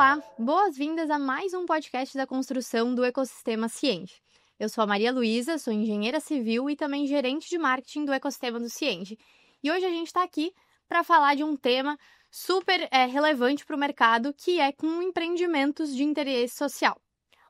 Olá, boas-vindas a mais um podcast da construção do ecossistema Cienge. Eu sou a Maria Luísa, sou engenheira civil e também gerente de marketing do ecossistema do Cienge. E hoje a gente está aqui para falar de um tema super relevante para o mercado, que é com empreendimentos de interesse social.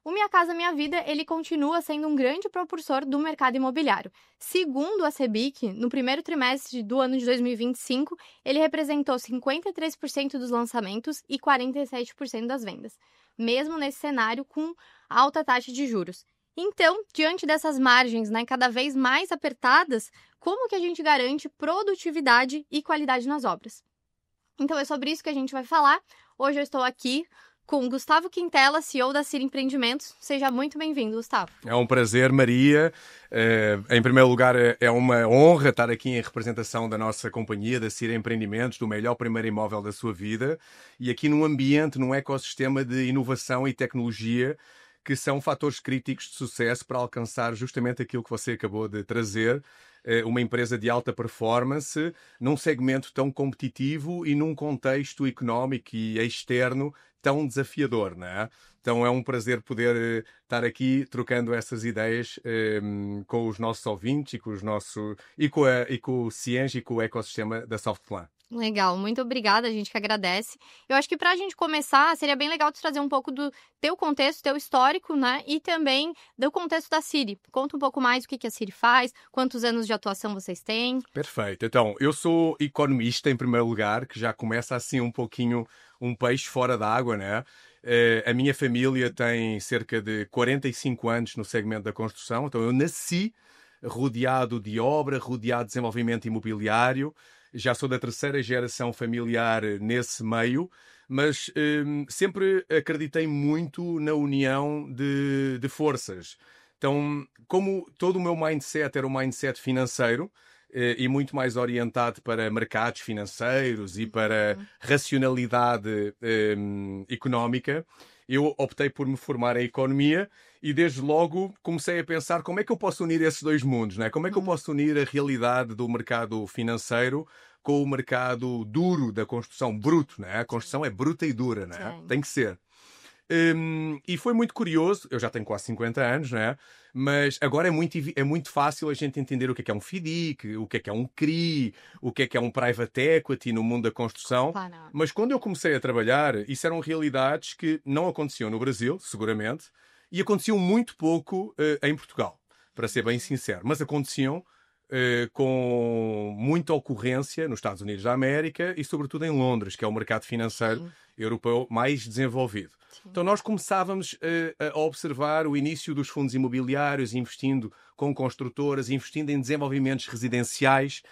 O Minha Casa Minha Vida, ele continua sendo um grande propulsor do mercado imobiliário. Segundo a Sebic, no primeiro trimestre do ano de 2025, ele representou 53% dos lançamentos e 47% das vendas, mesmo nesse cenário com alta taxa de juros. Então, diante dessas margens, cada vez mais apertadas, como que a gente garante produtividade e qualidade nas obras? Então, é sobre isso que a gente vai falar. Hoje eu estou aqui com Gustavo Quintela, CEO da Cira Empreendimentos. Seja muito bem-vindo, Gustavo. É um prazer, Maria. Em primeiro lugar, é uma honra estar aqui em representação da nossa companhia, da Cira Empreendimentos, do melhor primeiro imóvel da sua vida, e aqui num ambiente, num ecossistema de inovação e tecnologia que são fatores críticos de sucesso para alcançar justamente aquilo que você acabou de trazer, uma empresa de alta performance, num segmento tão competitivo e num contexto económico e externo tão desafiador, não é? Então é um prazer poder estar aqui trocando essas ideias com os nossos ouvintes e com o Cienge e com o ecossistema da Softplan. Legal, muito obrigada, a gente que agradece. Eu acho que para a gente começar, seria bem legal tu trazer um pouco do teu contexto, teu histórico, e também do contexto da Cira. Conta um pouco mais o que a Cira faz, quantos anos de atuação vocês têm. Perfeito. Então, eu sou economista, em primeiro lugar, que já começa assim um pouquinho um peixe fora da água, né? A minha família tem cerca de 45 anos no segmento da construção, então eu nasci rodeado de obra, rodeado de desenvolvimento imobiliário. Já sou da terceira geração familiar nesse meio, mas sempre acreditei muito na união de forças. Então, como todo o meu mindset era um mindset financeiro e muito mais orientado para mercados financeiros e para racionalidade económica, eu optei por me formar em economia e desde logo comecei a pensar como é que eu posso unir esses dois mundos, né? Como é que eu posso unir a realidade do mercado financeiro com o mercado duro da construção, bruto, né? A construção é bruta e dura, né? Sim. Tem que ser. E foi muito curioso, eu já tenho quase 50 anos, né? Mas agora é muito fácil a gente entender o que é um FDIC, o que é um CRI, o que é um private equity no mundo da construção. Claro. Mas quando eu comecei a trabalhar, isso eram realidades que não aconteciam no Brasil, seguramente, e aconteciam muito pouco em Portugal, para ser bem sincero. Mas aconteciam com muita ocorrência nos Estados Unidos da América e, sobretudo, em Londres, que é o mercado financeiro europeu mais desenvolvido. Sim. Então, nós começávamos a observar o início dos fundos imobiliários, investindo com construtoras, investindo em desenvolvimentos residenciais.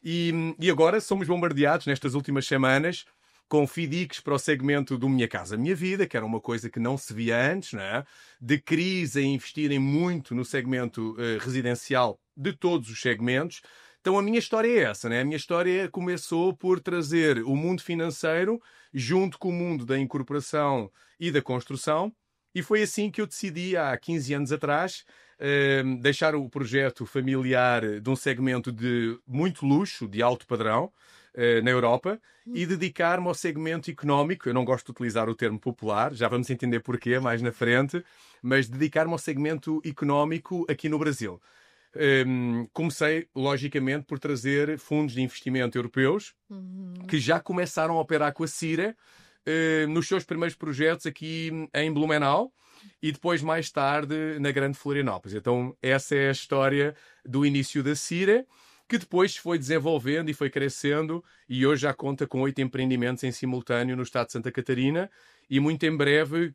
E agora somos bombardeados, nestas últimas semanas, com FDICs para o segmento do Minha Casa Minha Vida, que era uma coisa que não se via antes, né? De crise a investirem muito no segmento residencial de todos os segmentos. Então a minha história é essa, né? A minha história começou por trazer o mundo financeiro junto com o mundo da incorporação e da construção, e foi assim que eu decidi, há 15 anos atrás, deixar o projeto familiar de um segmento de muito luxo, de alto padrão, na Europa, e dedicar-me ao segmento económico. Eu não gosto de utilizar o termo popular, já vamos entender porquê mais na frente, mas dedicar-me ao segmento económico aqui no Brasil. Comecei, logicamente, por trazer fundos de investimento europeus que já começaram a operar com a Cira nos seus primeiros projetos aqui em Blumenau e depois, mais tarde, na Grande Florianópolis. Então, essa é a história do início da Cira, que depois foi desenvolvendo e foi crescendo e hoje já conta com 8 empreendimentos em simultâneo no estado de Santa Catarina e muito em breve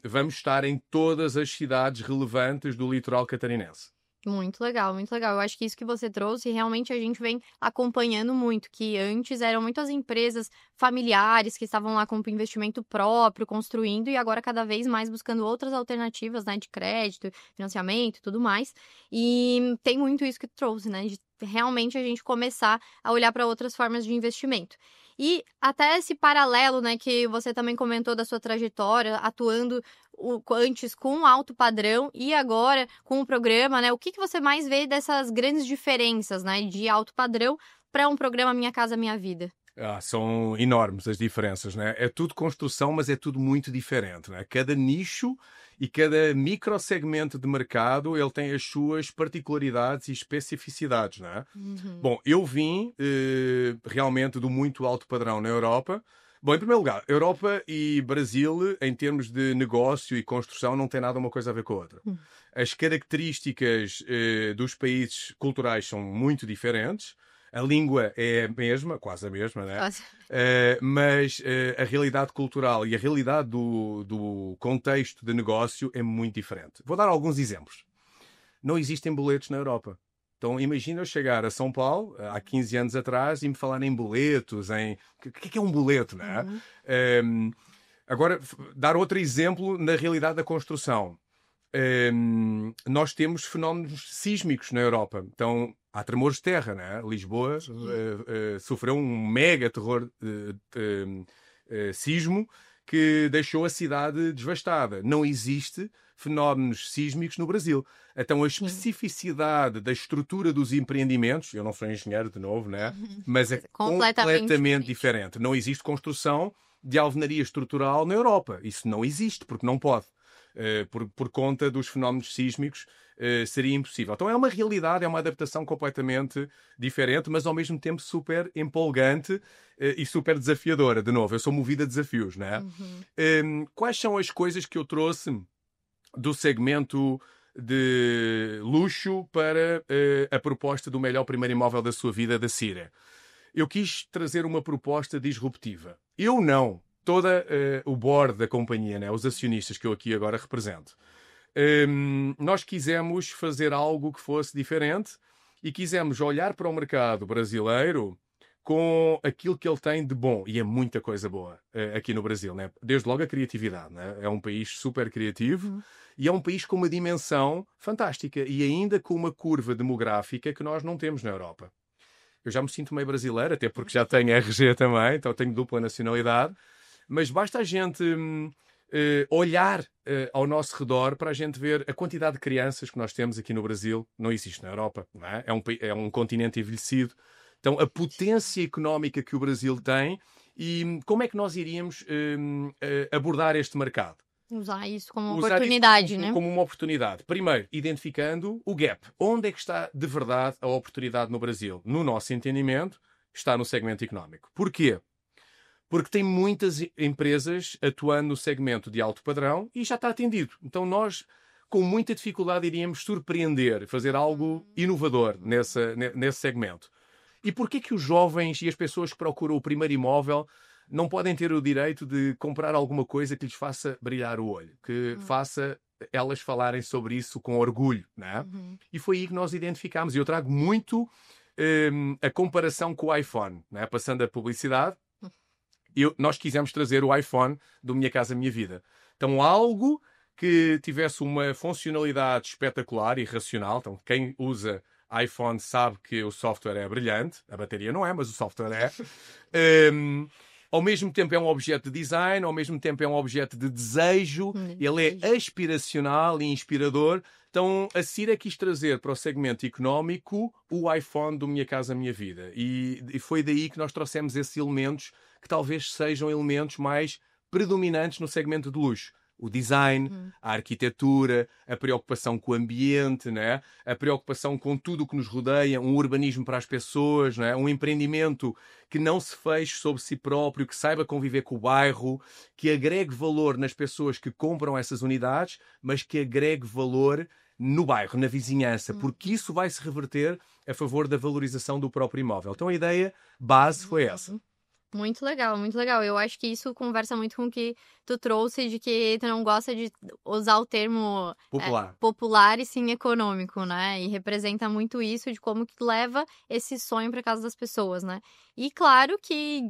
vamos estar em todas as cidades relevantes do litoral catarinense. Muito legal, muito legal. Eu acho que isso que você trouxe, realmente a gente vem acompanhando muito, que antes eram muitas empresas familiares que estavam lá com investimento próprio, construindo, e agora cada vez mais buscando outras alternativas, de crédito, financiamento e tudo mais. E tem muito isso que tu trouxe, de realmente a gente começar a olhar para outras formas de investimento. E até esse paralelo, que você também comentou da sua trajetória, atuando antes com alto padrão e agora com o programa, o que você mais vê dessas grandes diferenças, de alto padrão para um programa Minha Casa Minha Vida? São enormes as diferenças, né? É tudo construção, mas é tudo muito diferente, né? Cada nicho e cada microsegmento de mercado, ele tem as suas particularidades e especificidades, né? Bom, eu vim realmente do muito alto padrão na Europa. Bom, em primeiro lugar, Europa e Brasil, em termos de negócio e construção, não tem nada uma coisa a ver com a outra. As características dos países culturais são muito diferentes. A língua é a mesma, quase a mesma, né? Mas a realidade cultural e a realidade do contexto de negócio é muito diferente. Vou dar alguns exemplos. Não existem boletos na Europa. Então, imagina eu chegar a São Paulo, há 15 anos atrás, e me falar em boletos, em... O que é um boleto, né? Agora, dar outro exemplo na realidade da construção. Nós temos fenómenos sísmicos na Europa. Então, há tremores de terra, né? Lisboa sofreu um mega terror sismo que deixou a cidade devastada. Não existe fenómenos sísmicos no Brasil. Então, a especificidade da estrutura dos empreendimentos, eu não sou engenheiro de novo, né? Mas é completamente diferente. Não existe construção de alvenaria estrutural na Europa. Isso não existe, porque não pode. Por conta dos fenómenos sísmicos, seria impossível. Então é uma realidade, é uma adaptação completamente diferente, mas ao mesmo tempo super empolgante e super desafiadora. De novo, eu sou movido a desafios, né? Quais são as coisas que eu trouxe do segmento de luxo para a proposta do melhor primeiro imóvel da sua vida, da Cira? Eu quis trazer uma proposta disruptiva. Eu não. Toda o board da companhia, né? Os acionistas que eu aqui agora represento. Nós quisemos fazer algo que fosse diferente e quisemos olhar para o mercado brasileiro com aquilo que ele tem de bom. E é muita coisa boa aqui no Brasil, né? Desde logo a criatividade, né? É um país super criativo e é um país com uma dimensão fantástica e ainda com uma curva demográfica que nós não temos na Europa. Eu já me sinto meio brasileiro, até porque já tenho RG também, então tenho dupla nacionalidade. Mas basta a gente olhar ao nosso redor para a gente ver a quantidade de crianças que nós temos aqui no Brasil. Não existe na Europa, não é? É um continente envelhecido. Então, a potência económica que o Brasil tem e como é que nós iríamos abordar este mercado? Usar isso como uma oportunidade, né? Como uma oportunidade. Primeiro, identificando o gap. Onde é que está de verdade a oportunidade no Brasil? No nosso entendimento, está no segmento económico. Porquê? Porque tem muitas empresas atuando no segmento de alto padrão e já está atendido. Então nós, com muita dificuldade, iríamos surpreender, fazer algo inovador nesse segmento. E porquê que os jovens e as pessoas que procuram o primeiro imóvel não podem ter o direito de comprar alguma coisa que lhes faça brilhar o olho, que faça elas falarem sobre isso com orgulho, né? E foi aí que nós identificámos. E eu trago muito a comparação com o iPhone, né? Passando a publicidade. Nós quisemos trazer o iPhone do Minha Casa Minha Vida. Então, algo que tivesse uma funcionalidade espetacular e racional. Então, quem usa iPhone sabe que o software é brilhante. A bateria não é, mas o software é. Ao mesmo tempo é um objeto de design, ao mesmo tempo é um objeto de desejo. Ele é aspiracional e inspirador. Então, a Cira quis trazer para o segmento económico o iPhone do Minha Casa Minha Vida. E foi daí que nós trouxemos esses elementos que talvez sejam elementos mais predominantes no segmento de luxo. O design, a arquitetura, a preocupação com o ambiente, né? A preocupação com tudo o que nos rodeia, um urbanismo para as pessoas, né? Um empreendimento que não se feche sobre si próprio, que saiba conviver com o bairro, que agregue valor nas pessoas que compram essas unidades, mas que agregue valor no bairro, na vizinhança, porque isso vai se reverter a favor da valorização do próprio imóvel. Então a ideia base foi essa. Muito legal, muito legal. Eu acho que isso conversa muito com o que tu trouxe de que tu não gosta de usar o termo popular e sim econômico, né? E representa muito isso de como que tu leva esse sonho para casa das pessoas, né? E claro que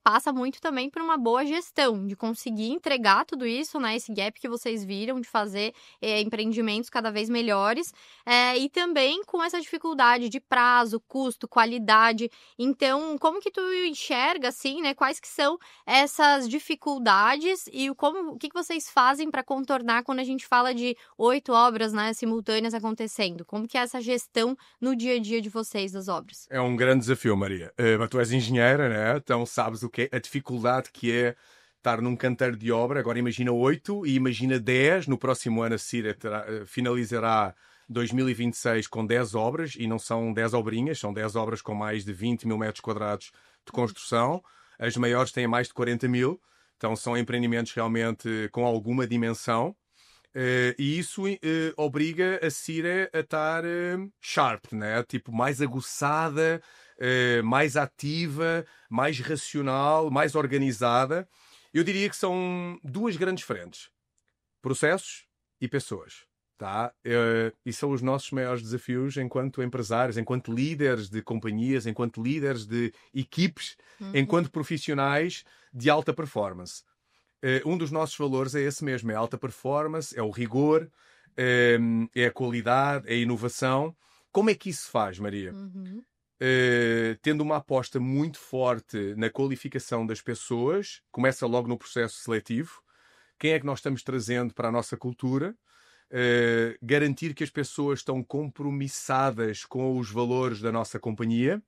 passa muito também por uma boa gestão, de conseguir entregar tudo isso, né? Esse gap que vocês viram, de fazer empreendimentos cada vez melhores. E também com essa dificuldade de prazo, custo, qualidade. Então, como que tu enxerga, assim, né? Quais que são essas dificuldades e o que vocês fazem para contornar quando a gente fala de 8 obras, né, simultâneas acontecendo? Como que é essa gestão no dia a dia de vocês das obras? É um grande desafio, Maria. Mas tu és engenheira, né? Então sabes o que é a dificuldade que é estar num canteiro de obra. Agora imagina 8 e imagina 10. No próximo ano a CIRA finalizará 2026 com 10 obras, e não são 10 obrinhas, são 10 obras com mais de 20 mil metros quadrados de construção. As maiores têm mais de 40 mil. Então são empreendimentos realmente com alguma dimensão. E isso obriga a CIRA a estar sharp, né? Tipo, mais aguçada, mais ativa, mais racional, mais organizada. Eu diria que são duas grandes frentes: processos e pessoas. Tá? E são os nossos maiores desafios enquanto empresários, enquanto líderes de companhias, enquanto líderes de equipes, enquanto profissionais de alta performance. Um dos nossos valores é esse mesmo: é a alta performance, é o rigor, é a qualidade, é a inovação. Como é que isso se faz, Maria? Tendo uma aposta muito forte na qualificação das pessoas, começa logo no processo seletivo. Quem é que nós estamos trazendo para a nossa cultura? Garantir que as pessoas estão compromissadas com os valores da nossa companhia,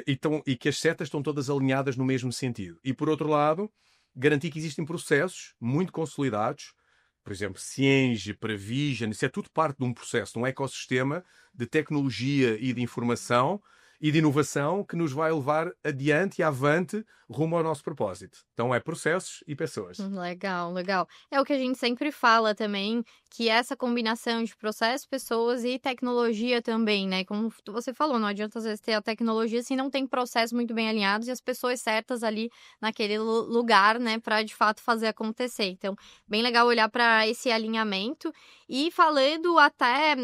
e que as setas estão todas alinhadas no mesmo sentido. E, por outro lado, garantir que existem processos muito consolidados, por exemplo, Cienge, Prevision, isso é tudo parte de um processo, de um ecossistema de tecnologia e de informação e de inovação que nos vai levar adiante e avante rumo ao nosso propósito. Então é processos e pessoas. Legal, legal. É o que a gente sempre fala também, que essa combinação de processos, pessoas e tecnologia também, né? Como você falou, não adianta às vezes ter a tecnologia se não tem processos muito bem alinhados e as pessoas certas ali naquele lugar, né? Para de fato fazer acontecer. Então, bem legal olhar para esse alinhamento. E falando até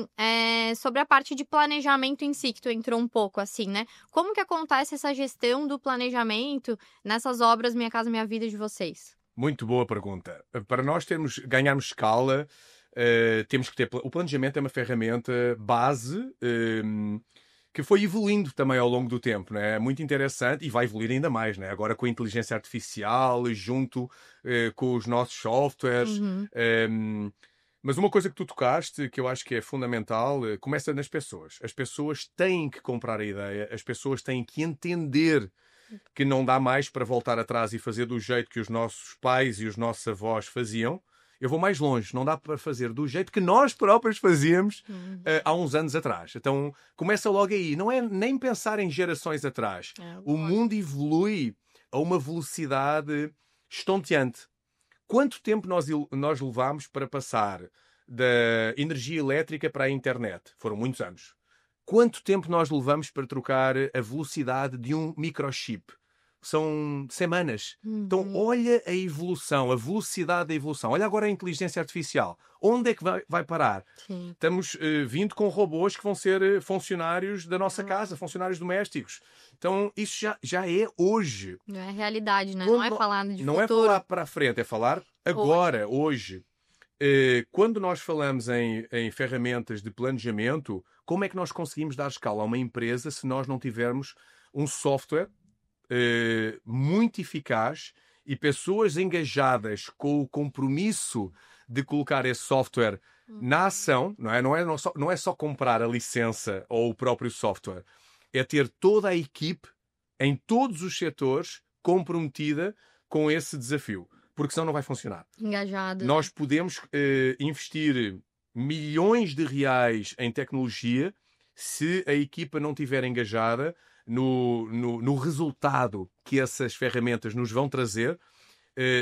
sobre a parte de planejamento em si, que tu entrou um pouco assim, né? Como que acontece essa gestão do planejamento nessas obras Minha Casa Minha Vida de vocês? Muito boa pergunta. Para nós ganharmos escala, temos que ter... O planejamento é uma ferramenta base que foi evoluindo também ao longo do tempo, né? É muito interessante e vai evoluir ainda mais, né? Agora com a inteligência artificial, junto com os nossos softwares. Mas uma coisa que tu tocaste, que eu acho que é fundamental, começa nas pessoas. As pessoas têm que comprar a ideia, as pessoas têm que entender que não dá mais para voltar atrás e fazer do jeito que os nossos pais e os nossos avós faziam. Eu vou mais longe, não dá para fazer do jeito que nós próprios fazíamos há uns anos atrás. Então começa logo aí, não é nem pensar em gerações atrás. O mundo evolui a uma velocidade estonteante. Quanto tempo nós levámos para passar da energia elétrica para a internet? Foram muitos anos. Quanto tempo nós levamos para trocar a velocidade de um microchip? São semanas. Então, olha a evolução, a velocidade da evolução. Olha agora a inteligência artificial. Onde é que vai parar? Sim. Estamos vindo com robôs que vão ser funcionários da nossa casa, funcionários domésticos. Então, isso já é hoje. Não é realidade, né? Não é falar de não futuro. É falar para a frente, é falar agora, hoje. Quando nós falamos em ferramentas de planejamento, como é que nós conseguimos dar escala a uma empresa se nós não tivermos um software muito eficaz e pessoas engajadas com o compromisso de colocar esse software na ação? Não é só comprar a licença ou o próprio software, é ter toda a equipe em todos os setores comprometida com esse desafio, porque senão não vai funcionar. Engajado. Nós podemos investir milhões de reais em tecnologia, se a equipa não estiver engajada no resultado que essas ferramentas nos vão trazer,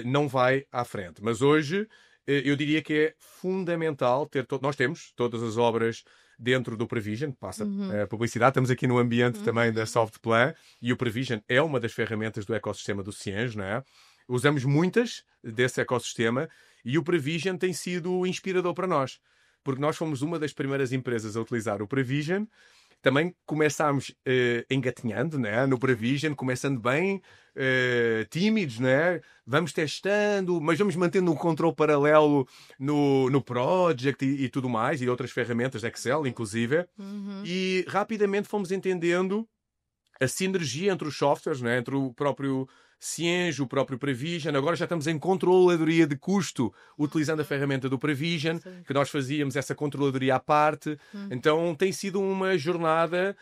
não vai à frente. Mas hoje eu diria que é fundamental ter... Nós temos todas as obras dentro do Prevision, passa a publicidade, estamos aqui no ambiente também da Softplan, e o Prevision é uma das ferramentas do ecossistema do Cienge, não é? Usamos muitas desse ecossistema e o Prevision tem sido inspirador para nós, porque nós fomos uma das primeiras empresas a utilizar o Prevision. Também começámos engatinhando, né? No Prevision, começando bem tímidos, né? Vamos testando, mas vamos mantendo um controle paralelo no Project e tudo mais, e outras ferramentas, Excel inclusive. E rapidamente fomos entendendo a sinergia entre os softwares, né? Entre o próprio Cienge, o próprio Prevision. Agora já estamos em controladoria de custo, utilizando a ferramenta do Prevision, que nós fazíamos essa controladoria à parte. Então tem sido uma jornada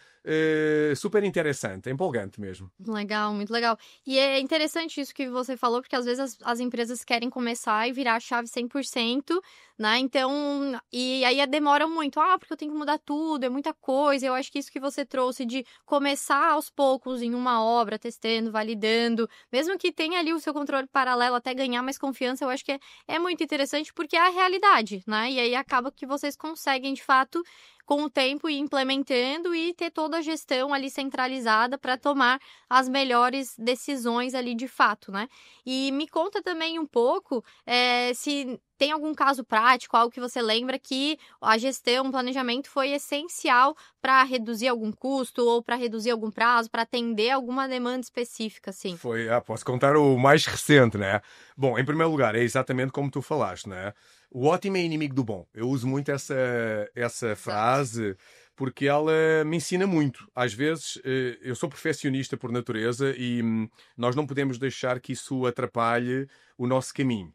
super interessante, empolgante mesmo. Legal, muito legal. E é interessante isso que você falou, porque às vezes as empresas querem começar e virar a chave 100%, né? Então, e aí demora muito. Porque eu tenho que mudar tudo, é muita coisa. Eu acho que isso que você trouxe de começar aos poucos em uma obra, testando, validando, mesmo que tenha ali o seu controle paralelo até ganhar mais confiança, eu acho que é muito interessante porque é a realidade, né? E aí acaba que vocês conseguem, de fato, com o tempo ir implementando e ter toda a gestão ali centralizada para tomar as melhores decisões ali de fato, né? E me conta também um pouco se tem algum caso prático, algo que você lembra que a gestão, o planejamento foi essencial para reduzir algum custo ou para reduzir algum prazo, para atender alguma demanda específica, assim. Posso contar o mais recente, né? Bom, em primeiro lugar, é exatamente como tu falaste, né? O ótimo é inimigo do bom. Eu uso muito essa frase porque ela me ensina muito. Às vezes, eu sou perfeccionista por natureza e nós não podemos deixar que isso atrapalhe o nosso caminho.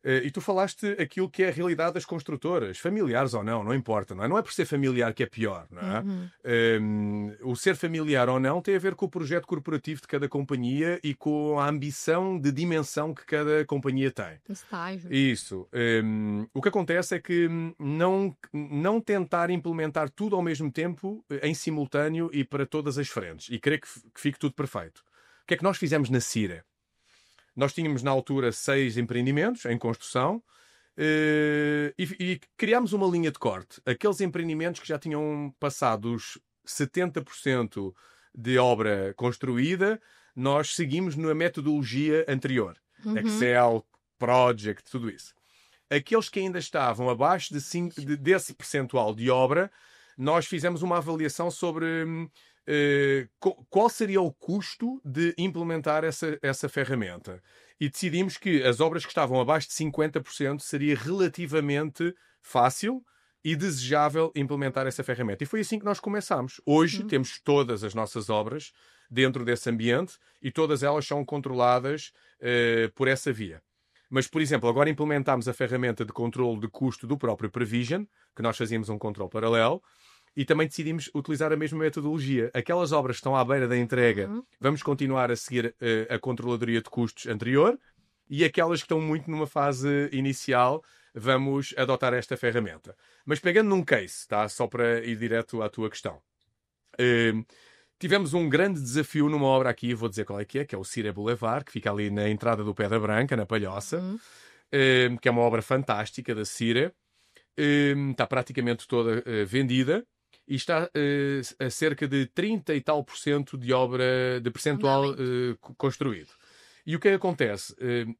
E tu falaste aquilo que é a realidade das construtoras, familiares ou não, não importa, não é? Não é por ser familiar que é pior, não é? O ser familiar ou não tem a ver com o projeto corporativo de cada companhia e com a ambição de dimensão que cada companhia tem. Estágio. Isso. O que acontece é que não tentar implementar tudo ao mesmo tempo, em simultâneo e para todas as frentes. E querer que fique tudo perfeito. O que é que nós fizemos na Cira? Nós tínhamos, na altura, 6 empreendimentos em construção e criámos uma linha de corte. Aqueles empreendimentos que já tinham passado os 70% de obra construída, nós seguimos na metodologia anterior. Excel, Project, tudo isso. Aqueles que ainda estavam abaixo desse percentual de obra, nós fizemos uma avaliação sobre qual seria o custo de implementar essa ferramenta. E decidimos que as obras que estavam abaixo de 50% seria relativamente fácil e desejável implementar essa ferramenta. E foi assim que nós começámos. Hoje temos todas as nossas obras dentro desse ambiente e todas elas são controladas por essa via. Mas, por exemplo, agora implementámos a ferramenta de controle de custo do próprio Prevision, que nós fazíamos um controle paralelo, e também decidimos utilizar a mesma metodologia. Aquelas obras que estão à beira da entrega, vamos continuar a seguir a controladoria de custos anterior, e aquelas que estão muito numa fase inicial, vamos adotar esta ferramenta. Mas pegando num case, tá? Só para ir direto à tua questão. Tivemos um grande desafio numa obra aqui, vou dizer qual é que é o Cira Boulevard, que fica ali na entrada do Pedra Branca, na Palhoça, que é uma obra fantástica da Cira. Está praticamente toda vendida e está a cerca de 30 e tal % de obra, de percentual construído. E o que acontece?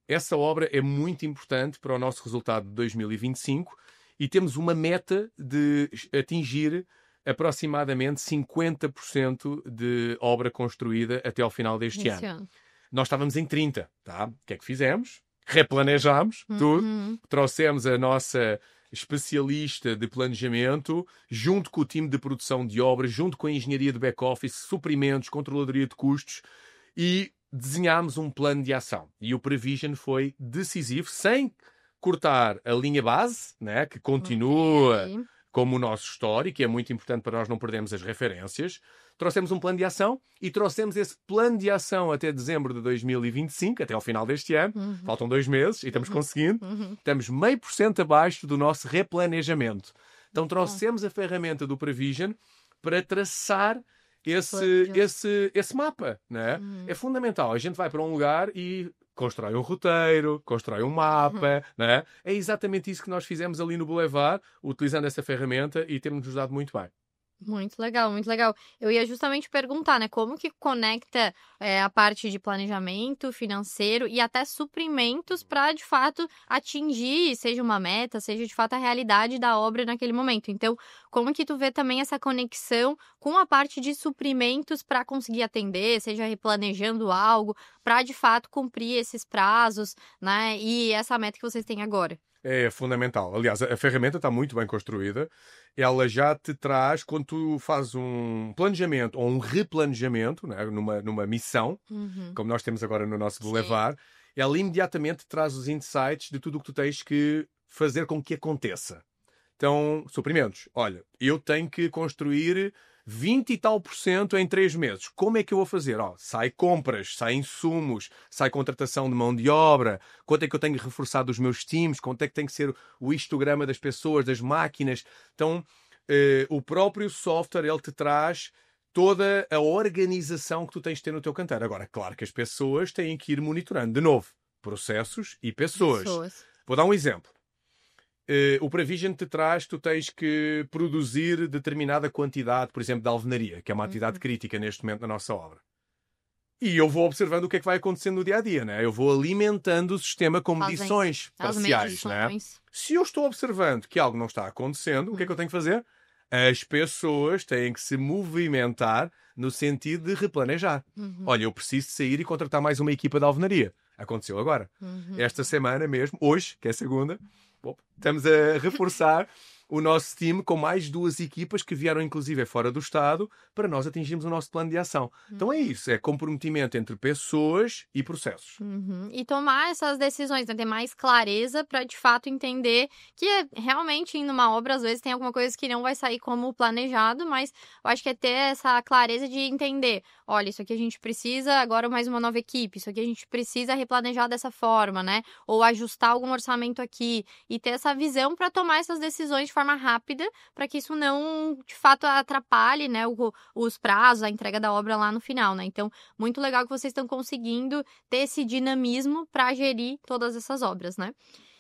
Essa obra é muito importante para o nosso resultado de 2025 e temos uma meta de atingir aproximadamente 50% de obra construída até ao final deste ano. Nós estávamos em 30%, tá? O que é que fizemos? Replanejámos tudo, trouxemos a nossa especialista de planejamento, junto com o time de produção de obras, junto com a engenharia de back-office, suprimentos, controladoria de custos, e desenhámos um plano de ação. E o Prevision foi decisivo, sem cortar a linha base, né, que continua como o nosso histórico, e é muito importante para nós não perdermos as referências. Trouxemos um plano de ação e trouxemos esse plano de ação até dezembro de 2025, até ao final deste ano. Faltam 2 meses e estamos conseguindo. Estamos 0,5% abaixo do nosso replanejamento. Então trouxemos a ferramenta do Prevision para traçar esse mapa, né? É fundamental. A gente vai para um lugar e constrói um roteiro, constrói um mapa, né? É exatamente isso que nós fizemos ali no Boulevard, utilizando essa ferramenta, e temos-nos dado muito bem. Muito legal, muito legal. Eu ia justamente perguntar, né, como que conecta a parte de planejamento financeiro e até suprimentos para, de fato, atingir, seja uma meta, seja, de fato, a realidade da obra naquele momento. Então, como que tu vê também essa conexão com a parte de suprimentos para conseguir atender, seja replanejando algo, para, de fato, cumprir esses prazos, né, e essa meta que vocês têm agora? É fundamental. Aliás, a ferramenta está muito bem construída. Ela já te traz, quando tu fazes um planejamento ou um replanejamento, né, numa missão, como nós temos agora no nosso Boulevard, ela imediatamente traz os insights de tudo o que tu tens que fazer com que aconteça. Então, suprimentos. Olha, eu tenho que construir 20 e tal % em 3 meses. Como é que eu vou fazer? Sai compras, sai insumos, sai contratação de mão de obra, quanto é que eu tenho que reforçar dos meus times, quanto é que tem que ser o histograma das pessoas, das máquinas. Então, o próprio software, ele te traz toda a organização que tu tens de ter no teu canteiro. Agora, claro que as pessoas têm que ir monitorando. De novo, processos e pessoas. Vou dar um exemplo. O Prevision te traz, tu tens que produzir determinada quantidade, por exemplo, de alvenaria, que é uma atividade crítica neste momento na nossa obra. E eu vou observando o que é que vai acontecendo no dia a dia, né? Eu vou alimentando o sistema com medições parciais, né? Se eu estou observando que algo não está acontecendo, o que é que eu tenho que fazer? As pessoas têm que se movimentar no sentido de replanejar. Olha, eu preciso sair e contratar mais uma equipa de alvenaria. Aconteceu agora. Esta semana mesmo, hoje, que é segunda, estamos a reforçar o nosso time com mais 2 equipas que vieram inclusive fora do Estado para nós atingirmos o nosso plano de ação. Então é isso, é comprometimento entre pessoas e processos. E tomar essas decisões, né? Ter mais clareza para de fato entender que realmente indo numa obra às vezes tem alguma coisa que não vai sair como planejado, mas eu acho que é ter essa clareza de entender, olha, isso aqui a gente precisa agora mais uma nova equipe, isso aqui a gente precisa replanejar dessa forma, né? Ou ajustar algum orçamento aqui e ter essa visão para tomar essas decisões de forma rápida, para que isso não, de fato, atrapalhe, né, os prazos, a entrega da obra lá no final, né? Então, muito legal que vocês estão conseguindo ter esse dinamismo para gerir todas essas obras, né?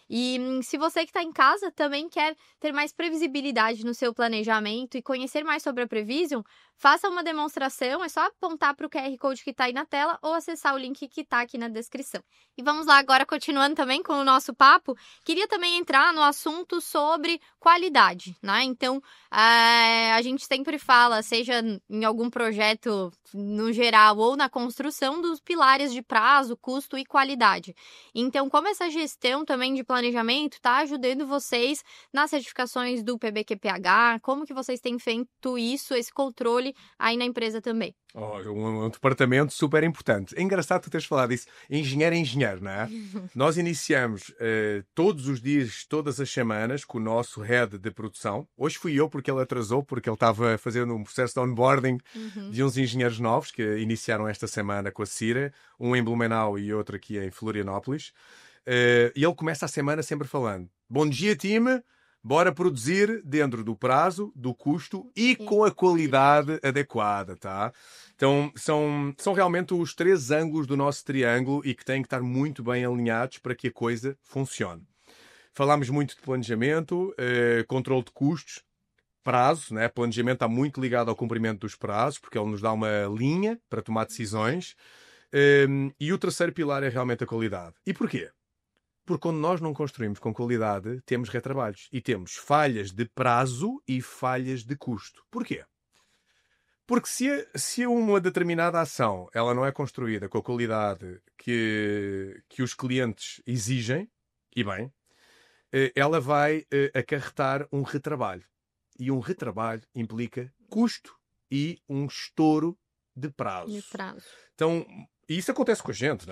E se você que está em casa também quer ter mais previsibilidade no seu planejamento e conhecer mais sobre a Prevision, faça uma demonstração, é só apontar para o QR Code que está aí na tela ou acessar o link que está aqui na descrição. E vamos lá agora, continuando também com o nosso papo, queria também entrar no assunto sobre qualidade, né? Então, a gente sempre fala, seja em algum projeto no geral ou na construção, dos pilares de prazo, custo e qualidade. Então, como essa gestão também de planejamento está ajudando vocês nas certificações do PBQPH, como que vocês têm feito isso, esse controle aí na empresa também? Um departamento super importante. É engraçado tu teres falado isso. Engenheiro é engenheiro, não é? Nós iniciamos todos os dias, todas as semanas, com o nosso head de produção. Hoje fui eu porque ele atrasou, porque ele estava fazendo um processo de onboarding de uns engenheiros novos que iniciaram esta semana com a Cira, um em Blumenau e outro aqui em Florianópolis. E ele começa a semana sempre falando: bom dia, time! Bora produzir dentro do prazo, do custo e com a qualidade adequada, tá? Então, são realmente os 3 ângulos do nosso triângulo e que têm que estar muito bem alinhados para que a coisa funcione. Falámos muito de planejamento, controle de custos, prazo, né? Planejamento está muito ligado ao cumprimento dos prazos, porque ele nos dá uma linha para tomar decisões. E o terceiro pilar é realmente a qualidade. E porquê? Porque quando nós não construímos com qualidade, temos retrabalhos e temos falhas de prazo e falhas de custo. Porquê? Porque se uma determinada ação ela não é construída com a qualidade que os clientes exigem, e bem, ela vai acarretar um retrabalho. E um retrabalho implica custo e um estouro de prazo. Então, e isso acontece com a gente,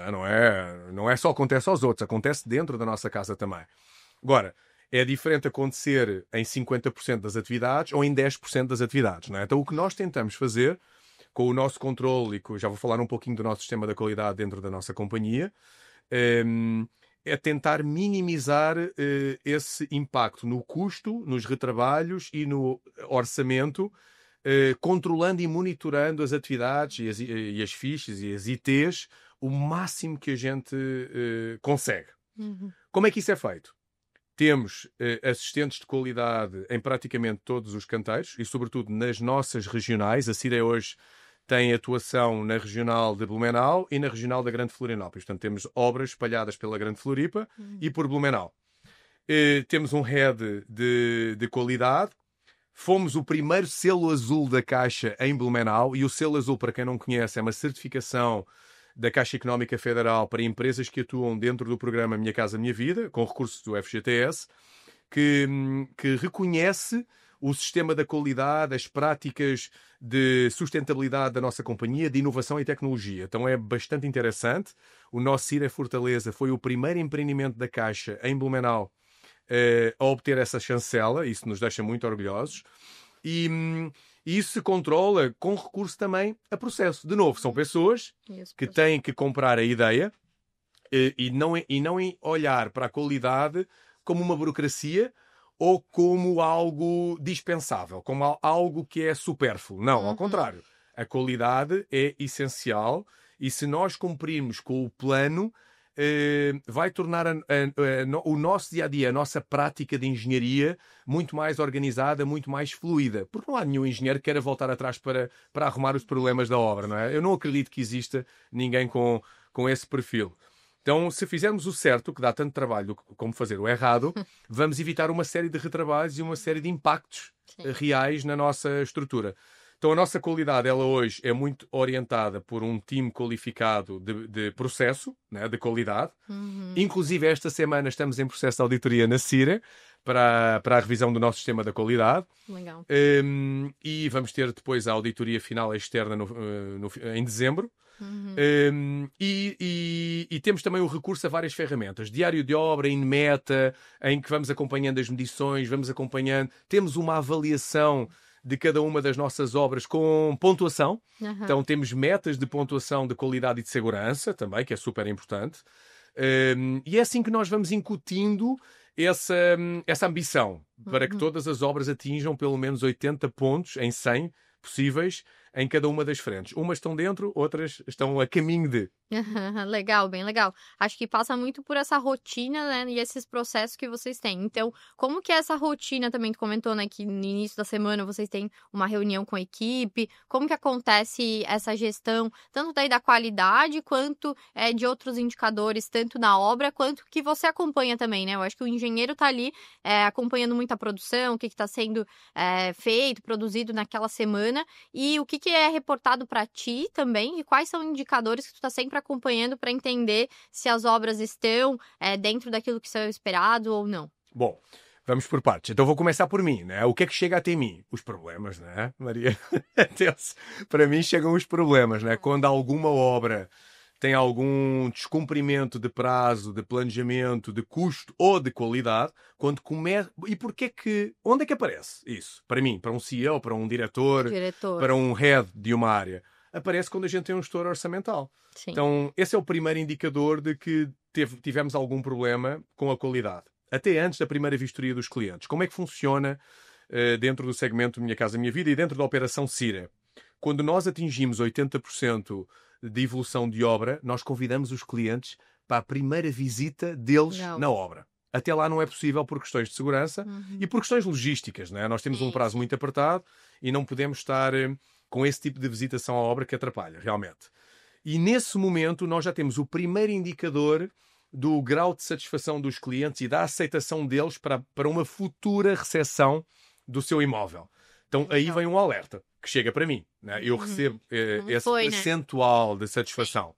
não é só acontece aos outros, acontece dentro da nossa casa também. Agora, é diferente acontecer em 50% das atividades ou em 10% das atividades, não é? Então, o que nós tentamos fazer com o nosso controle, e já vou falar um pouquinho do nosso sistema da qualidade dentro da nossa companhia, é tentar minimizar esse impacto no custo, nos retrabalhos e no orçamento, controlando e monitorando as atividades e as fichas e as ITs o máximo que a gente consegue. Como é que isso é feito? Temos assistentes de qualidade em praticamente todos os canteiros e, sobretudo, nas nossas regionais. A Cira hoje tem atuação na regional de Blumenau e na regional da Grande Florianópolis. Portanto, temos obras espalhadas pela Grande Floripa e por Blumenau. Temos um head de qualidade. Fomos o primeiro selo azul da Caixa em Blumenau, e o selo azul, para quem não conhece, é uma certificação da Caixa Económica Federal para empresas que atuam dentro do programa Minha Casa Minha Vida, com recursos do FGTS, que reconhece o sistema da qualidade, as práticas de sustentabilidade da nossa companhia, de inovação e tecnologia. Então é bastante interessante. O nosso Cira Fortaleza foi o primeiro empreendimento da Caixa em A obter essa chancela, isso nos deixa muito orgulhosos. E E isso se controla com recurso também a processo. De novo, são pessoas que têm que comprar a ideia e não olhar para a qualidade como uma burocracia ou como algo dispensável, como algo que é supérfluo. Não, ao contrário. A qualidade é essencial e se nós cumprirmos com o plano, vai tornar o nosso dia-a-dia, a nossa prática de engenharia muito mais organizada, muito mais fluida. Porque não há nenhum engenheiro que queira voltar atrás para arrumar os problemas da obra, não é? Eu não acredito que exista ninguém com esse perfil. Então, se fizermos o certo, que dá tanto trabalho como fazer o errado, vamos evitar uma série de retrabalhos e uma série de impactos reais na nossa estrutura. Então, a nossa qualidade, ela hoje é muito orientada por um time qualificado de processo, né, de qualidade. Inclusive, esta semana estamos em processo de auditoria na CIRA para a revisão do nosso sistema da qualidade. Legal. E vamos ter depois a auditoria final externa em dezembro. E temos também o recurso a várias ferramentas. Diário de obra, InMeta, em que vamos acompanhando as medições, vamos acompanhando. Temos uma avaliação de cada uma das nossas obras com pontuação. Então temos metas de pontuação de qualidade e de segurança também, que é super importante. E é assim que nós vamos incutindo essa ambição para que todas as obras atinjam pelo menos 80 pontos em 100 possíveis em cada uma das frentes. Umas estão dentro, outras estão a caminho de. Legal, bem legal. Acho que passa muito por essa rotina, né, e esses processos que vocês têm. Então, como que é essa rotina também? Tu comentou, né, que no início da semana vocês têm uma reunião com a equipe. Como que acontece essa gestão, tanto daí da qualidade, quanto de outros indicadores, tanto na obra, quanto que você acompanha também, né? Eu acho que o engenheiro tá ali acompanhando muito a produção, o que está sendo feito, produzido naquela semana, e o que é reportado para ti também, e quais são indicadores que tu está sempre acompanhando para entender se as obras estão dentro daquilo que são esperado ou não. Bom, vamos por partes. Então vou começar por mim, né? O que é que chega até mim? Os problemas, né, Maria? Para mim chegam os problemas, né? Quando alguma obra tem algum descumprimento de prazo, de planejamento, de custo ou de qualidade, quando começa... E porquê que... Onde é que aparece isso? Para mim, para um CEO, para um diretor, para um head de uma área. Aparece quando a gente tem um gestor orçamental. Sim. Então, esse é o primeiro indicador de que tivemos algum problema com a qualidade. Até antes da primeira vistoria dos clientes. Como é que funciona dentro do segmento Minha Casa Minha Vida e dentro da operação CIRA? Quando nós atingimos 80% de evolução de obra, nós convidamos os clientes para a primeira visita deles na obra. Até lá não é possível por questões de segurança e por questões logísticas, né? Nós temos um prazo muito apertado e não podemos estar com esse tipo de visitação à obra que atrapalha, realmente. E nesse momento nós já temos o primeiro indicador do grau de satisfação dos clientes e da aceitação deles para uma futura recepção do seu imóvel. Então aí vem um alerta que chega para mim, né? Eu recebo esse percentual de satisfação.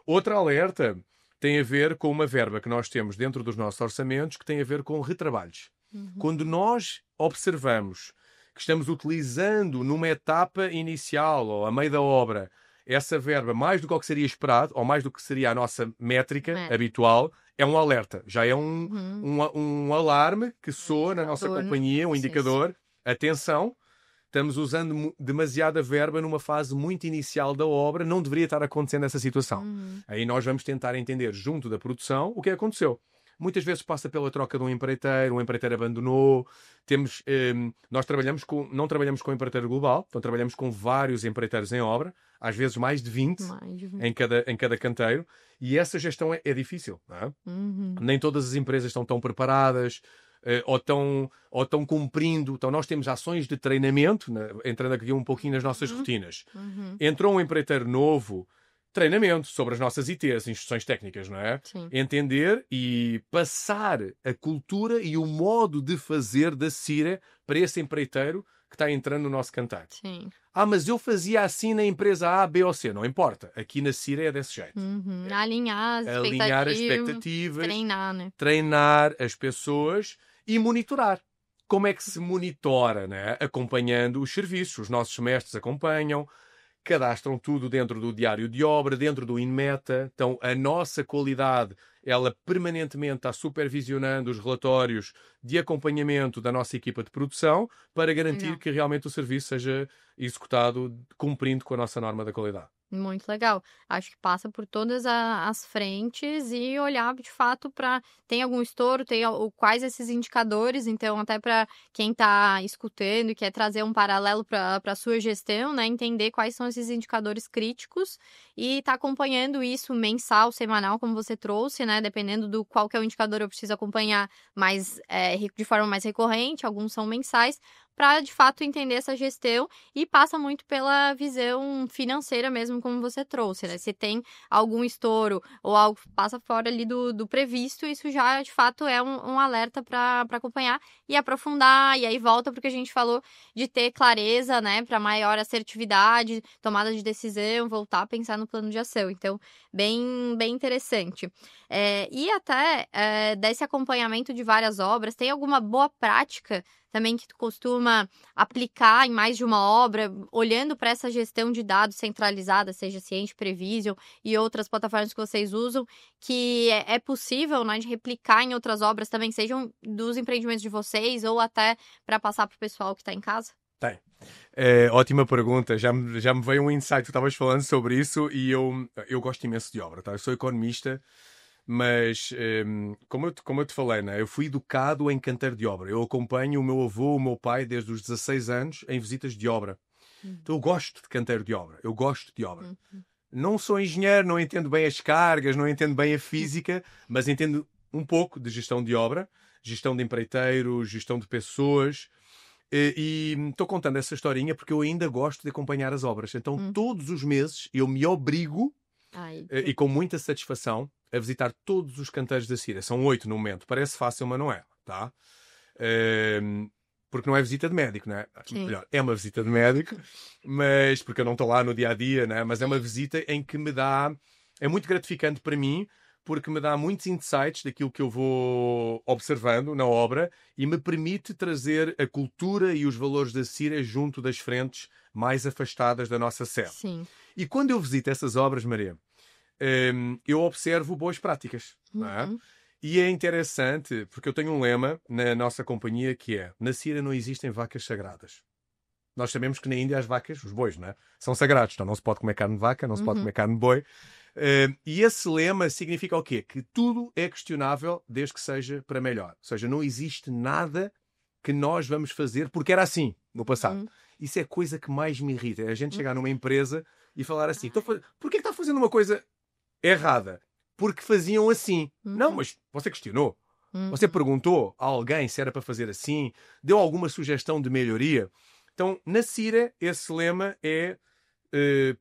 Outra alerta tem a ver com uma verba que nós temos dentro dos nossos orçamentos que tem a ver com retrabalhos. Quando nós observamos que estamos utilizando numa etapa inicial ou a meio da obra essa verba mais do que o que seria esperado ou mais do que seria a nossa métrica habitual, é um alerta. Já é um alarme que soa na nossa companhia, um indicador. Atenção, estamos usando demasiada verba numa fase muito inicial da obra, não deveria estar acontecendo essa situação. Aí nós vamos tentar entender, junto da produção, o que aconteceu. Muitas vezes passa pela troca de um empreiteiro abandonou. Nós não trabalhamos com empreiteiro global, então trabalhamos com vários empreiteiros em obra, às vezes mais de 20 em cada canteiro, e essa gestão é difícil. Não é? Nem todas as empresas estão tão preparadas, ou estão cumprindo. Então nós temos ações de treinamento, né? Entrando aqui um pouquinho nas nossas rotinas. Entrou um empreiteiro novo, treinamento sobre as nossas ITs, instruções técnicas, não é? Sim. Entender e passar a cultura e o modo de fazer da CIRA para esse empreiteiro que está entrando no nosso canteiro. Sim. Mas eu fazia assim na empresa A, B ou C. Não importa. Aqui na CIRA é desse jeito. Alinhar as expectativas. Treinar, né? Treinar as pessoas e monitorar. Como é que se monitora, né? Acompanhando os serviços. Os nossos mestres acompanham. cadastram tudo dentro do diário de obra, dentro do INMETA. Então, a nossa qualidade, ela permanentemente está supervisionando os relatórios de acompanhamento da nossa equipa de produção para garantir Legal. que realmente o serviço seja executado cumprindo com a nossa norma da qualidade. Muito legal. Acho que passa por todas as frentes e olhar de fato para tem algum estouro, quais esses indicadores, então até para quem está escutando e quer trazer um paralelo para a sua gestão, né, entender quais são esses indicadores críticos e tá acompanhando isso mensal, semanal, como você trouxe, né, dependendo do qual que é o indicador eu preciso acompanhar mais de forma mais recorrente, alguns são mensais, para de fato entender essa gestão e passa muito pela visão financeira mesmo, como você trouxe, né? Se tem algum estouro ou algo que passa fora ali do previsto, isso já de fato é um alerta para acompanhar e aprofundar. E aí volta porque a gente falou de ter clareza, né? Para maior assertividade, tomada de decisão, voltar a pensar no plano de ação. Então, bem interessante. E até desse acompanhamento de várias obras, tem alguma boa prática também que tu costuma aplicar em mais de uma obra, olhando para essa gestão de dados centralizada, seja Ciente, Prevision e outras plataformas que vocês usam, que é possível, né, de replicar em outras obras também, sejam dos empreendimentos de vocês ou até para passar para o pessoal que está em casa? Tem. Ótima pergunta. Já me veio um insight. Tu estavas falando sobre isso e eu gosto imenso de obra. Tá? Eu sou economista, mas como eu te falei, né? Eu fui educado em canteiro de obra. Eu acompanho o meu avô, o meu pai, desde os 16 anos, em visitas de obra. Então eu gosto de canteiro de obra. Eu gosto de obra. Não sou engenheiro, não entendo bem as cargas, não entendo bem a física, mas entendo um pouco de gestão de obra, gestão de empreiteiros, gestão de pessoas. E estou contando essa historinha porque eu ainda gosto de acompanhar as obras. Então, todos os meses, eu me obrigo, e com muita satisfação, a visitar todos os canteiros da Cira. São 8 no momento. Parece fácil, mas não é. Tá? Porque não é visita de médico, não é? Melhor, é uma visita de médico, mas porque eu não estou lá no dia-a-dia, né? Mas é uma visita em que me dá... É muito gratificante para mim, porque me dá muitos insights daquilo que eu vou observando na obra e me permite trazer a cultura e os valores da Cira junto das frentes mais afastadas da nossa sede. Sim. E quando eu visito essas obras, Maria, eu observo boas práticas. Não é? E é interessante, porque eu tenho um lema na nossa companhia que é: na Cira não existem vacas sagradas. Nós sabemos que na Índia as vacas, os bois, não é? São sagrados. Então não se pode comer carne de vaca, não se pode comer carne de boi. E esse lema significa o quê? Que tudo é questionável desde que seja para melhor. Ou seja, não existe nada que nós vamos fazer porque era assim no passado. Isso é a coisa que mais me irrita. É a gente chegar numa empresa e falar assim: por que está fazendo uma coisa errada? Porque faziam assim. Não, mas você questionou. Você perguntou a alguém se era para fazer assim? Deu alguma sugestão de melhoria? Então, na Cira, esse lema é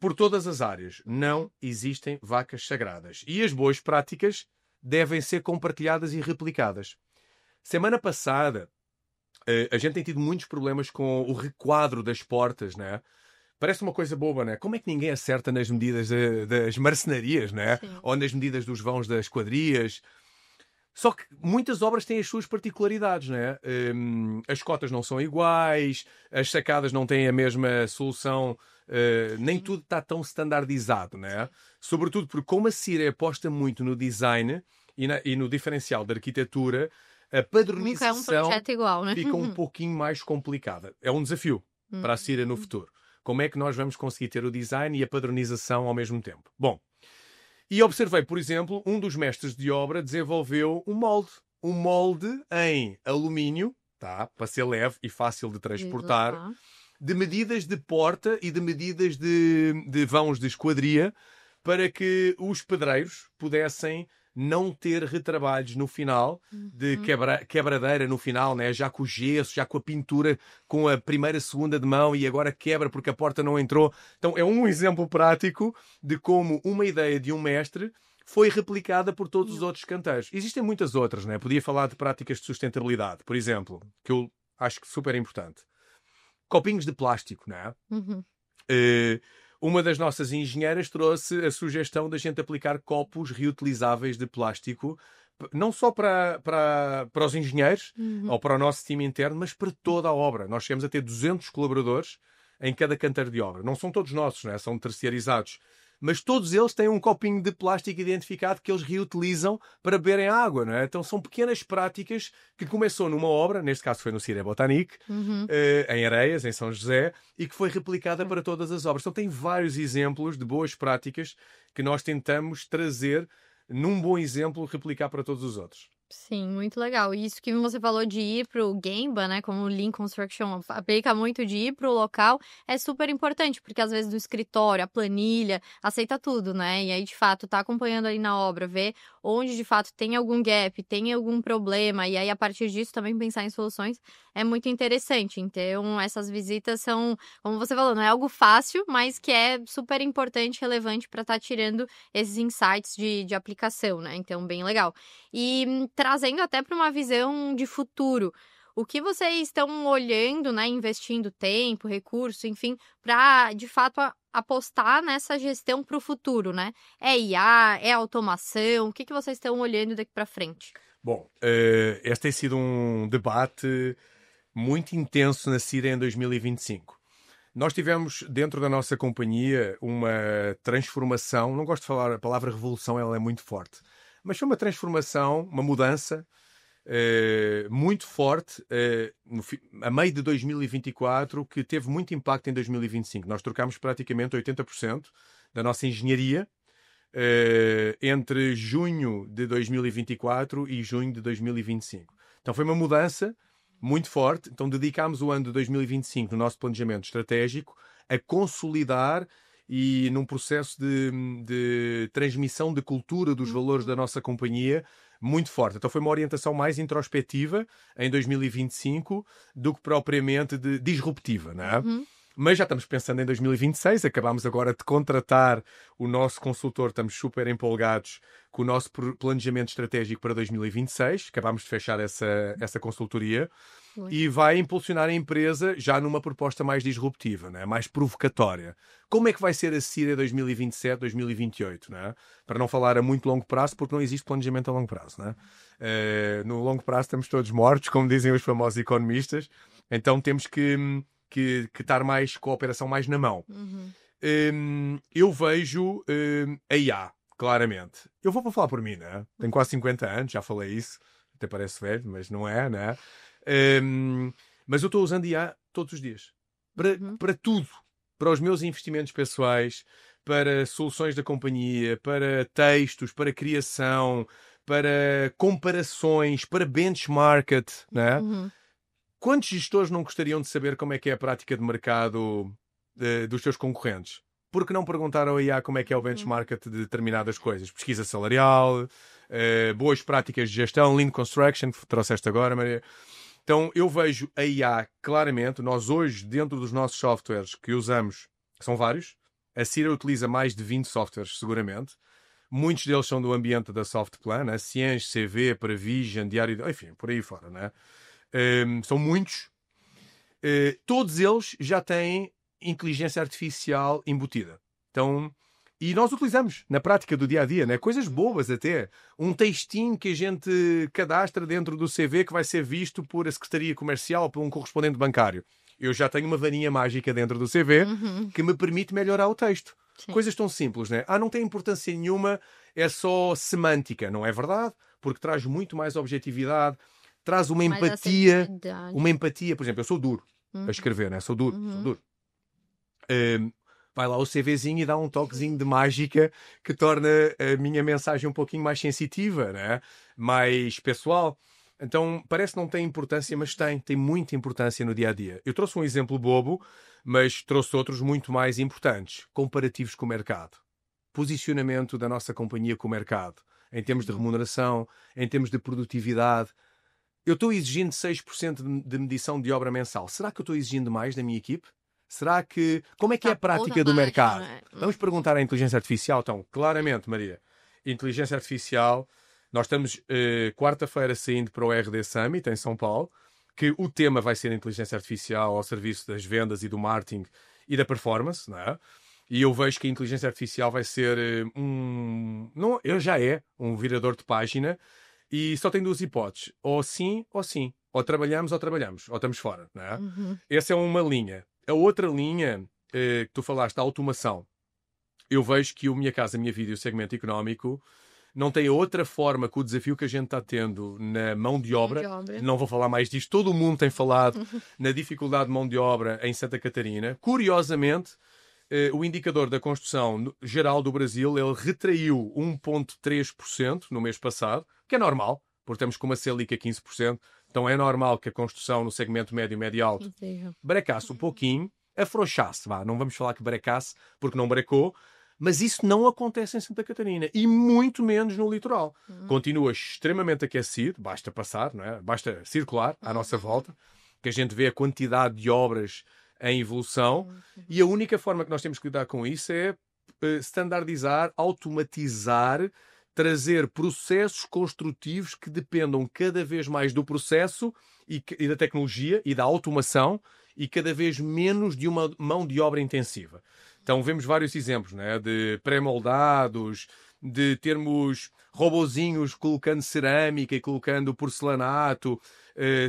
por todas as áreas. Não existem vacas sagradas. E as boas práticas devem ser compartilhadas e replicadas. Semana passada, a gente tem tido muitos problemas com o requadro das portas, né? Parece uma coisa boba, né? Como é que ninguém acerta nas medidas das marcenarias, né? Ou nas medidas dos vãos das esquadrias? Só que muitas obras têm as suas particularidades, né? As cotas não são iguais, as sacadas não têm a mesma solução, nem tudo está tão standardizado, né? Sobretudo porque, como a Cira aposta muito no design e no diferencial da arquitetura, a padronização Nunca é um projeto igual, né? fica um pouquinho mais complicada. É um desafio para a Cira no futuro. Como é que nós vamos conseguir ter o design e a padronização ao mesmo tempo? Bom, e observei, por exemplo, um dos mestres de obra desenvolveu um molde em alumínio, tá? Para ser leve e fácil de transportar, de medidas de porta e de medidas de vãos de esquadria, para que os pedreiros pudessem não ter retrabalhos no final, de quebradeira no final, né? Já com o gesso, já com a pintura, com a primeira, segunda de mão e agora quebra porque a porta não entrou. Então é um exemplo prático de como uma ideia de um mestre foi replicada por todos os outros canteiros. Existem muitas outras, né? Podia falar de práticas de sustentabilidade, por exemplo, que eu acho que super importante. Copinhos de plástico, né? Uma das nossas engenheiras trouxe a sugestão da gente aplicar copos reutilizáveis de plástico, não só para os engenheiros ou para o nosso time interno, mas para toda a obra. Nós chegamos a ter 200 colaboradores em cada canteiro de obra. Não são todos nossos, né? São terceirizados. Mas todos eles têm um copinho de plástico identificado que eles reutilizam para beberem água, não é? Então são pequenas práticas que começou numa obra, neste caso foi no Cire Botanique, em Areias, em São José, e que foi replicada para todas as obras. Então tem vários exemplos de boas práticas que nós tentamos trazer, num bom exemplo, replicar para todos os outros. Sim, muito legal. E isso que você falou de ir para o Gemba, né, como o Lean Construction aplica muito de ir para o local, é super importante, porque às vezes do escritório, a planilha, aceita tudo, né? E aí, de fato, tá acompanhando ali na obra, ver onde, de fato, tem algum gap, tem algum problema, e aí, a partir disso, também pensar em soluções é muito interessante. Então, essas visitas são, como você falou, não é algo fácil, mas que é super importante, relevante para estar tirando esses insights de aplicação, né? Então, bem legal. E trazendo até para uma visão de futuro, o que vocês estão olhando, né, investindo tempo, recurso, enfim, para, de fato, apostar nessa gestão para o futuro, né? É IA, é automação, o que vocês estão olhando daqui para frente? Bom, este tem sido um debate muito intenso na CIRA em 2025. Nós tivemos dentro da nossa companhia uma transformação, não gosto de falar a palavra revolução, ela é muito forte, mas foi uma transformação, uma mudança muito forte a meio de 2024 que teve muito impacto em 2025. Nós trocámos praticamente 80% da nossa engenharia entre junho de 2024 e junho de 2025. Então foi uma mudança muito forte. Então dedicámos o ano de 2025 no nosso planejamento estratégico a consolidar e num processo de transmissão de cultura dos valores da nossa companhia muito forte. Então foi uma orientação mais introspectiva em 2025 do que propriamente disruptiva, não é? Mas já estamos pensando em 2026, acabámos agora de contratar o nosso consultor, estamos super empolgados com o nosso planejamento estratégico para 2026, acabámos de fechar essa consultoria e vai impulsionar a empresa já numa proposta mais disruptiva, né? Mais provocatória. Como é que vai ser a CIRA 2027, 2028? Né? Para não falar a muito longo prazo, porque não existe planejamento a longo prazo. Né? No longo prazo estamos todos mortos, como dizem os famosos economistas, então temos que estar mais com a operação mais na mão. Eu vejo a IA, claramente. Eu vou falar por mim, né? Tenho quase 50 anos, já falei isso, até parece velho, mas não é, né? Mas eu estou usando IA todos os dias. Para tudo. Para os meus investimentos pessoais, para soluções da companhia, para textos, para criação, para comparações, para benchmarking, né? Quantos gestores não gostariam de saber como é que é a prática de mercado dos seus concorrentes? Por que não perguntar ao IA como é que é o benchmark de determinadas coisas? Pesquisa salarial, boas práticas de gestão, Lean Construction, que trouxeste agora, Maria. Então, eu vejo a IA claramente. Nós hoje, dentro dos nossos softwares que usamos, que são vários, a CIRA utiliza mais de 20 softwares, seguramente. Muitos deles são do ambiente da Softplan, né? Cienge, CV, Prevision, Diário, enfim, por aí fora, né? São muitos. Todos eles já têm inteligência artificial embutida. Então, e nós utilizamos na prática do dia-a-dia, né? Coisas boas até. Um textinho que a gente cadastra dentro do CV que vai ser visto por a Secretaria Comercial ou por um correspondente bancário. Eu já tenho uma varinha mágica dentro do CV que me permite melhorar o texto. Sim. Coisas tão simples, né? Não tem importância nenhuma, é só semântica. Não é verdade, porque traz muito mais objetividade, traz uma empatia. Uma empatia, por exemplo, eu sou duro a escrever, né? Sou duro. Vai lá o CVzinho e dá um toquezinho de mágica que torna a minha mensagem um pouquinho mais sensitiva, né? Mais pessoal. Então, parece que não tem importância, mas tem muita importância no dia-a-dia. Eu trouxe um exemplo bobo, mas trouxe outros muito mais importantes. Comparativos com o mercado. Posicionamento da nossa companhia com o mercado. Em termos de remuneração, em termos de produtividade. Eu estou exigindo 6% de medição de obra mensal. Será que eu estou exigindo mais da minha equipe? Será que... Como é que é a prática do mercado? Vamos perguntar à inteligência artificial. Então, claramente, Maria, inteligência artificial... Nós estamos quarta-feira saindo para o RD Summit em São Paulo, que o tema vai ser a inteligência artificial ao serviço das vendas e do marketing e da performance, não é? E eu vejo que a inteligência artificial vai ser já é um virador de página e só tem duas hipóteses. Ou sim, ou sim. Ou trabalhamos, ou estamos fora, não é? Essa é uma linha. A outra linha que tu falaste, a automação. Eu vejo que o Minha Casa Minha Vida e o segmento económico não tem outra forma que o desafio que a gente está tendo na mão de obra. Não vou falar mais disto, todo o mundo tem falado na dificuldade de mão de obra em Santa Catarina. Curiosamente, o indicador da construção geral do Brasil, ele retraiu 1,3% no mês passado, que é normal, porque estamos com uma Selic a 15%, então é normal que a construção no segmento médio e médio-alto brecasse um pouquinho, afrouxasse, não vamos falar que brecasse, porque não brecou, mas isso não acontece em Santa Catarina, e muito menos no litoral. Continua extremamente aquecido, basta passar, não é? Basta circular à nossa volta, que a gente vê a quantidade de obras em evolução, e a única forma que nós temos que lidar com isso é standardizar, automatizar, trazer processos construtivos que dependam cada vez mais do processo e da tecnologia e da automação e cada vez menos de uma mão de obra intensiva. Então vemos vários exemplos, né? De pré-moldados, de termos robozinhos colocando cerâmica e colocando porcelanato,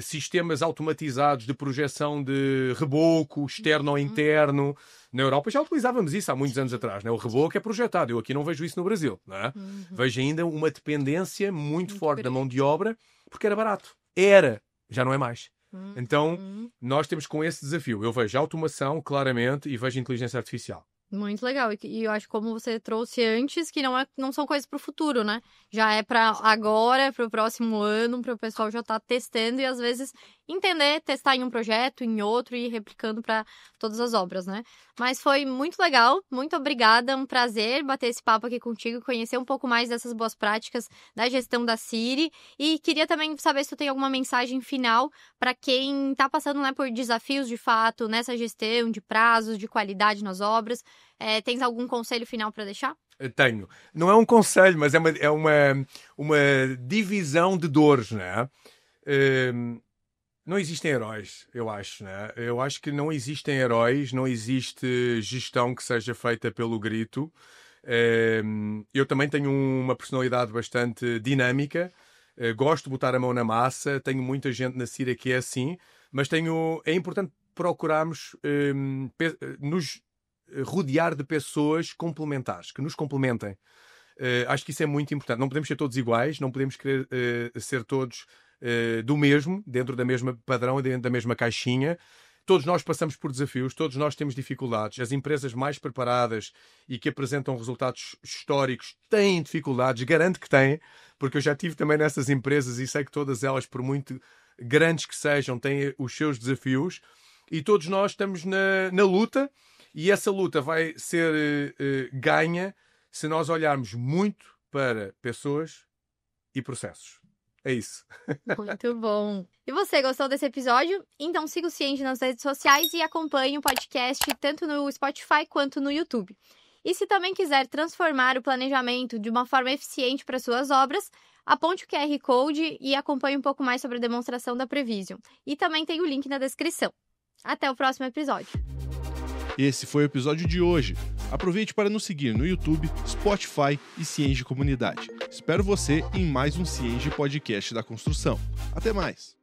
sistemas automatizados de projeção de reboco, externo ou interno. Na Europa já utilizávamos isso há muitos anos atrás, né? O reboco é projetado. Eu aqui não vejo isso no Brasil, não é? Vejo ainda uma dependência muito forte da mão de obra, porque era barato. Era, já não é mais. Então, nós temos com esse desafio. Eu vejo automação, claramente, e vejo inteligência artificial. Muito legal. E eu acho que como você trouxe antes, que não são coisas para o futuro, né? Já é para agora, para o próximo ano, para o pessoal já estar testando e às vezes entender, testar em um projeto, em outro e ir replicando para todas as obras, né? Mas foi muito legal, muito obrigada, um prazer bater esse papo aqui contigo, conhecer um pouco mais dessas boas práticas da gestão da Ciri e queria também saber se tu tem alguma mensagem final para quem está passando, né, por desafios de fato nessa gestão de prazos, de qualidade nas obras. Tens algum conselho final para deixar? Tenho. Não é um conselho, mas é uma divisão de dores, né? Não existem heróis, eu acho, né? Eu acho que não existem heróis, não existe gestão que seja feita pelo grito. Eu também tenho uma personalidade bastante dinâmica, gosto de botar a mão na massa, tenho muita gente na Ciri que é assim, mas é importante procurarmos nos rodear de pessoas complementares, que nos complementem. Acho que isso é muito importante. Não podemos ser todos iguais, não podemos querer ser todos do mesmo, dentro da mesma padrão, dentro da mesma caixinha. Todos nós passamos por desafios, todos nós temos dificuldades. As empresas mais preparadas e que apresentam resultados históricos têm dificuldades, garanto que têm, porque eu já estive também nessas empresas e sei que todas elas, por muito grandes que sejam, têm os seus desafios e todos nós estamos na luta e essa luta vai ser ganha se nós olharmos muito para pessoas e processos. É isso. Muito bom. E você, gostou desse episódio? Então siga o Cienge nas redes sociais e acompanhe o podcast tanto no Spotify quanto no YouTube. E se também quiser transformar o planejamento de uma forma eficiente para suas obras, aponte o QR Code e acompanhe um pouco mais sobre a demonstração da Prevision. E também tem o link na descrição. Até o próximo episódio. Esse foi o episódio de hoje. Aproveite para nos seguir no YouTube, Spotify e Cienge Comunidade. Espero você em mais um Cienge Podcast da Construção. Até mais!